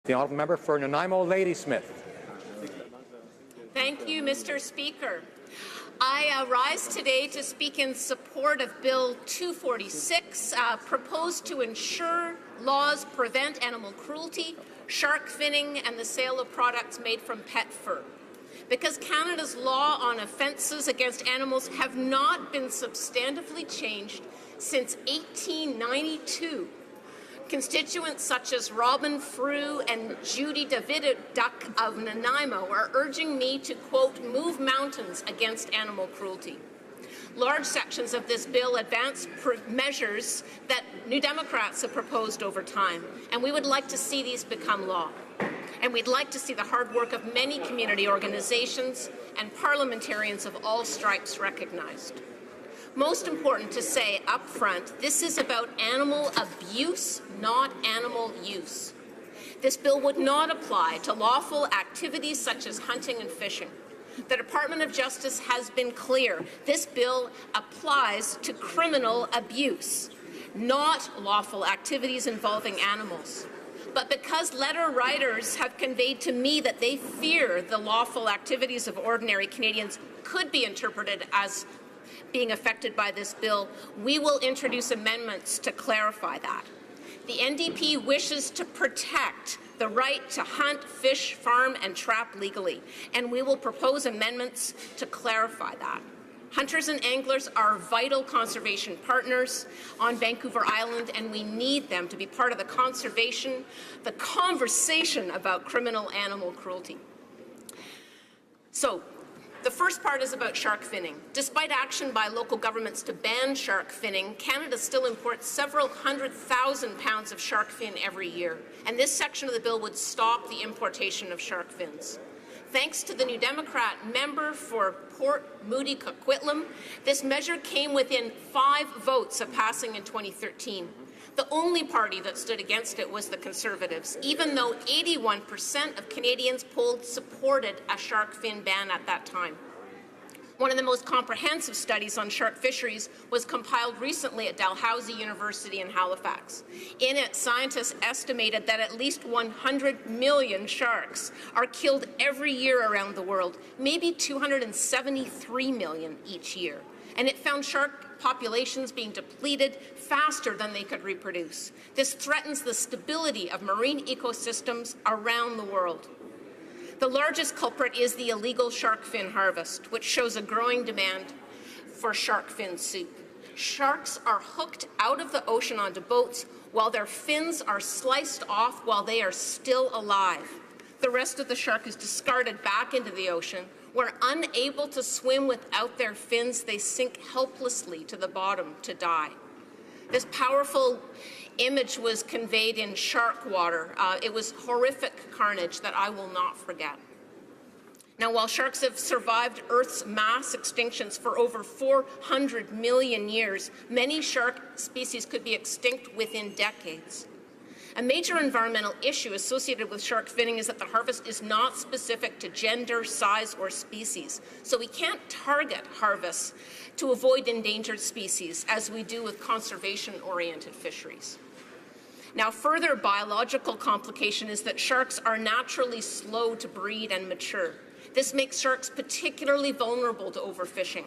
The honourable member for Nanaimo Ladysmith. Thank you, Mr. Speaker. I rise today to speak in support of Bill 246, proposed to ensure laws prevent animal cruelty, shark finning, and the sale of products made from pet fur. Because Canada's law on offences against animals have not been substantively changed since 1892, constituents such as Robin Frew and Judy Daviduck of Nanaimo are urging me to, quote, move mountains against animal cruelty. Large sections of this bill advance measures that New Democrats have proposed over time, and we would like to see these become law. And we'd like to see the hard work of many community organizations and parliamentarians of all stripes recognized. Most important to say up front, this is about animal abuse, not animal use. This bill would not apply to lawful activities such as hunting and fishing. The Department of Justice has been clear. This bill applies to criminal abuse, not lawful activities involving animals. But because letter writers have conveyed to me that they fear the lawful activities of ordinary Canadians could be interpreted as being affected by this bill, we will introduce amendments to clarify that. The NDP wishes to protect the right to hunt, fish, farm, and trap legally, and we will propose amendments to clarify that. Hunters and anglers are vital conservation partners on Vancouver Island, and we need them to be part of the conversation about criminal animal cruelty. So, the first part is about shark finning. Despite action by local governments to ban shark finning, Canada still imports several 100,000 pounds of shark fin every year, and this section of the bill would stop the importation of shark fins. Thanks to the New Democrat member for Port Moody Coquitlam, this measure came within 5 votes of passing in 2013. The only party that stood against it was the Conservatives, even though 81% of Canadians polled supported a shark fin ban at that time. One of the most comprehensive studies on shark fisheries was compiled recently at Dalhousie University in Halifax. In it, scientists estimated that at least 100 million sharks are killed every year around the world, maybe 273 million each year. And it found shark populations being depleted faster than they could reproduce. This threatens the stability of marine ecosystems around the world. The largest culprit is the illegal shark fin harvest, which shows a growing demand for shark fin soup. Sharks are hooked out of the ocean onto boats while their fins are sliced off while they are still alive. The rest of the shark is discarded back into the ocean, where unable to swim without their fins, they sink helplessly to the bottom to die. This powerful image was conveyed in shark water. It was horrific carnage that I will not forget. Now, while sharks have survived Earth's mass extinctions for over 400 million years, many shark species could be extinct within decades. A major environmental issue associated with shark finning is that the harvest is not specific to gender, size, or species. So we can't target harvests to avoid endangered species, as we do with conservation-oriented fisheries. Now, further biological complication is that sharks are naturally slow to breed and mature. This makes sharks particularly vulnerable to overfishing,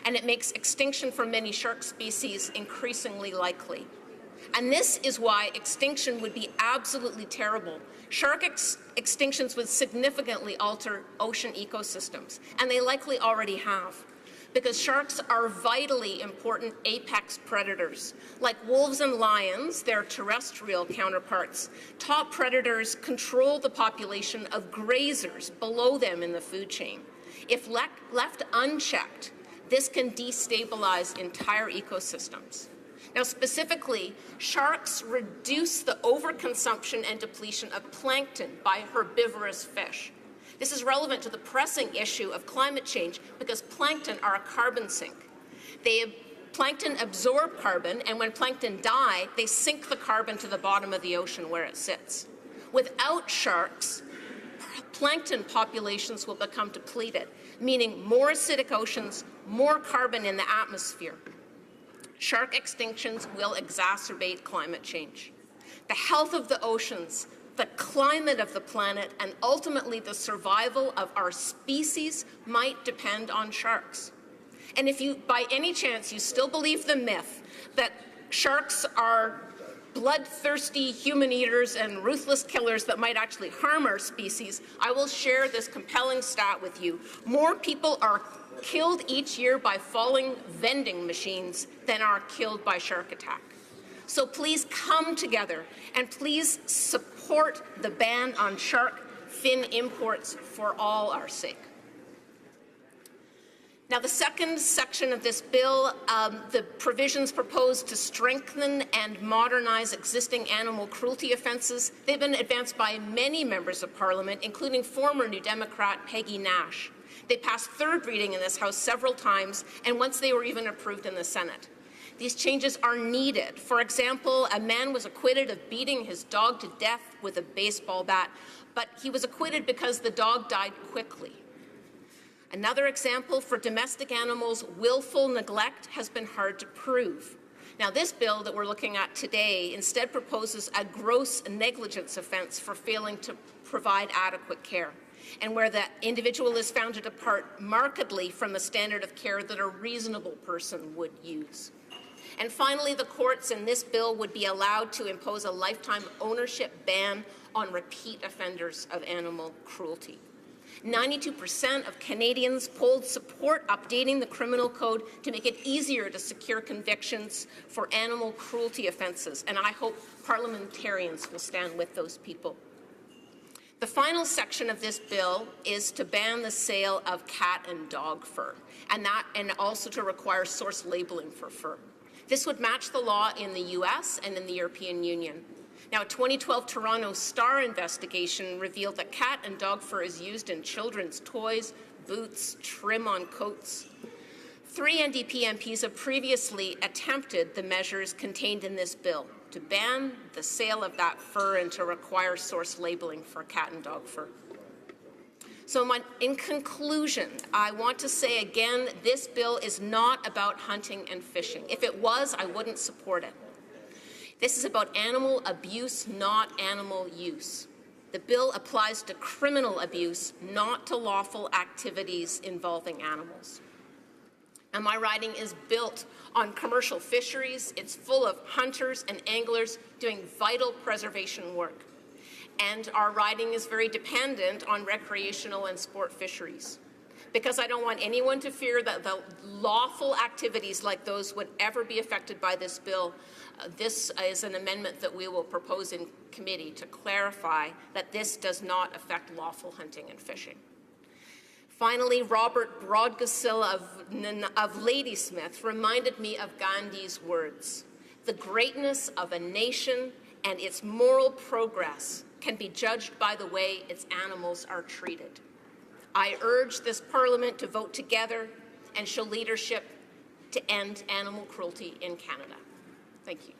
and it makes extinction for many shark species increasingly likely. And this is why extinction would be absolutely terrible. Shark extinctions would significantly alter ocean ecosystems, and they likely already have, because sharks are vitally important apex predators. Like wolves and lions, their terrestrial counterparts, top predators control the population of grazers below them in the food chain. If left unchecked, this can destabilize entire ecosystems. Now, specifically, sharks reduce the overconsumption and depletion of plankton by herbivorous fish. This is relevant to the pressing issue of climate change because plankton are a carbon sink. Plankton absorb carbon, and when plankton die, they sink the carbon to the bottom of the ocean where it sits. Without sharks, plankton populations will become depleted, meaning more acidic oceans, more carbon in the atmosphere. Shark extinctions will exacerbate climate change. The health of the oceans the climate of the planet, and ultimately the survival of our species might depend on sharks. And if you, by any chance, you still believe the myth that sharks are bloodthirsty human eaters and ruthless killers that might actually harm our species, I will share this compelling stat with you. More people are killed each year by falling vending machines than are killed by shark attack. So please come together and please support the ban on shark fin imports for all our sake. Now, the second section of this bill, the provisions proposed to strengthen and modernize existing animal cruelty offences, they've been advanced by many members of Parliament, including former New Democrat Peggy Nash. They passed third reading in this House several times, and once they were even approved in the Senate. These changes are needed. For example, a man was acquitted of beating his dog to death with a baseball bat, but he was acquitted because the dog died quickly. Another example, for domestic animals, willful neglect has been hard to prove. Now, this bill that we're looking at today instead proposes a gross negligence offence for failing to provide adequate care, and where the individual is found to depart markedly from the standard of care that a reasonable person would use. And finally, the courts in this bill would be allowed to impose a lifetime ownership ban on repeat offenders of animal cruelty. 92% of Canadians polled support updating the criminal code to make it easier to secure convictions for animal cruelty offences, and I hope parliamentarians will stand with those people. The final section of this bill is to ban the sale of cat and dog fur, and also to require source labeling for fur. This would match the law in the US and in the European Union. Now, a 2012 Toronto Star investigation revealed that cat and dog fur is used in children's toys, boots, trim on coats. 3 NDP MPs have previously attempted the measures contained in this bill to ban the sale of that fur and to require source labeling for cat and dog fur. So in conclusion, I want to say again, this bill is not about hunting and fishing. If it was, I wouldn't support it. This is about animal abuse, not animal use. The bill applies to criminal abuse, not to lawful activities involving animals. And my riding is built on commercial fisheries. It's full of hunters and anglers doing vital preservation work. And our riding is very dependent on recreational and sport fisheries. Because I don't want anyone to fear that the lawful activities like those would ever be affected by this bill, this is an amendment that we will propose in committee to clarify that this does not affect lawful hunting and fishing. Finally, Robert Broadgill of Ladysmith reminded me of Gandhi's words: "The greatness of a nation and its moral progress can be judged by the way its animals are treated." I urge this Parliament to vote together and show leadership to end animal cruelty in Canada. Thank you.